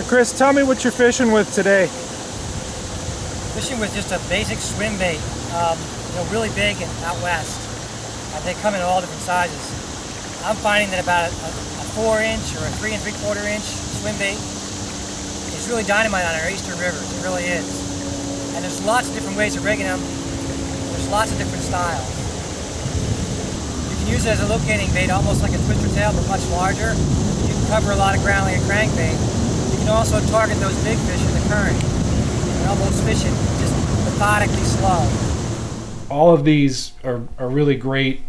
So Chris, tell me what you're fishing with today. Fishing with just a basic swim bait, really big and out west. They come in all different sizes. I'm finding that about a 4-inch or a 3 3/4 inch swim bait is really dynamite on our eastern rivers. It really is. And there's lots of different ways of rigging them. There's lots of different styles. You can use it as a locating bait, almost like a twister tail, but much larger. You can cover a lot of ground like a crankbait. You can also target those big fish in the current and almost fish it just methodically slow. All of these are really great,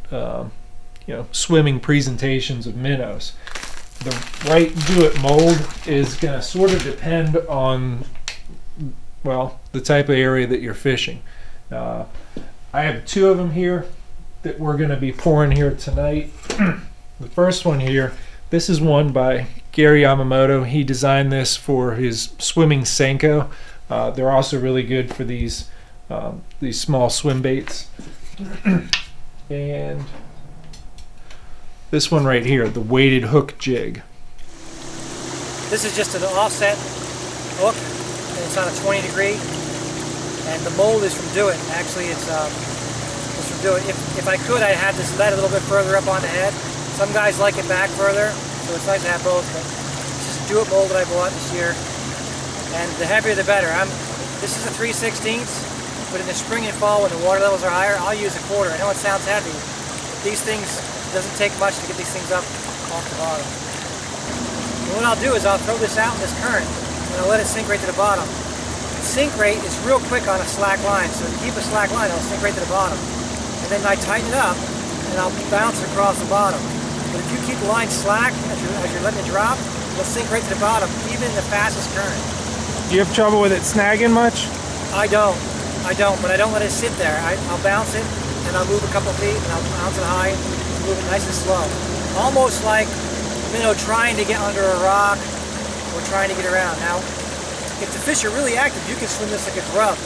swimming presentations of minnows. The right do-it mold is going to sort of depend on, well, the type of area that you're fishing. I have 2 of them here that we're going to be pouring here tonight. The first one here, this is one by Gary Yamamoto. He designed this for his swimming Senko. They're also really good for these small swim baits. And this one right here, the weighted hook jig. This is just an offset hook, and it's on a 20 degree, and the mold is from Do It. Actually, it's from Do It. If I could, I'd have this lead a little bit further up on the head. Some guys like it back further, so it's nice to have both, but it's just a Do It mold that I bought this year, and the heavier the better. This is a 3/16, but in the spring and fall when the water levels are higher, I'll use a 1/4. I know it sounds heavy. These things, it doesn't take much to get these things up off the bottom. And what I'll do is I'll throw this out in this current and I'll let it sink right to the bottom. The sink rate is real quick on a slack line, so if you keep a slack line, it'll sink right to the bottom. And then I tighten it up and I'll bounce it across the bottom. But if you keep the line slack as you're letting it drop, it'll sink right to the bottom, even in the fastest current. Do you have trouble with it snagging much? I don't, but I don't let it sit there. I'll bounce it and I'll move a couple feet and I'll bounce it high and move it nice and slow. Almost like, trying to get under a rock or trying to get around. Now, if the fish are really active, you can swim this like a grub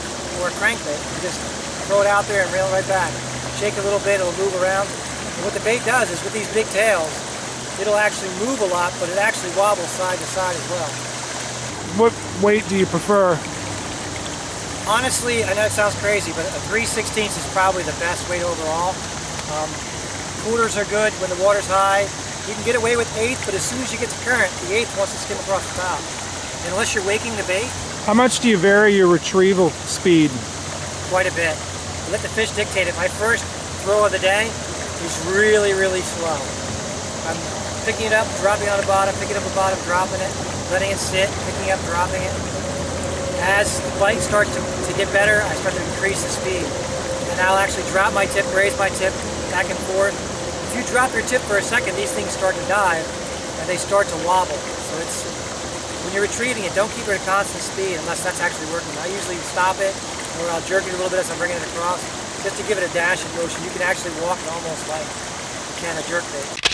or a crankbait. You just throw it out there and reel it right back. Shake a little bit, it'll move around. And what the bait does is with these big tails, it'll actually move a lot, but it actually wobbles side to side as well. What weight do you prefer? Honestly, I know it sounds crazy, but a 3/16 is probably the best weight overall. Quarters are good when the water's high. You can get away with 1/8, but as soon as you get to current, the 1/8 wants to skim across the top. And unless you're waking the bait, how much do you vary your retrieval speed? Quite a bit. You let the fish dictate it. My first throw of the day is really, really slow. I'm picking it up, dropping it on the bottom, picking it up the bottom, dropping it, letting it sit, picking it up, dropping it. As the bite starts to get better, I start to increase the speed. And I'll actually drop my tip, raise my tip, back and forth. If you drop your tip for a second, these things start to dive and they start to wobble. So when you're retrieving it, don't keep it at a constant speed unless that's actually working. I usually stop it or I'll jerk it a little bit as I'm bringing it across just to give it a dash of motion. You can actually walk it almost like you can a jerk bait.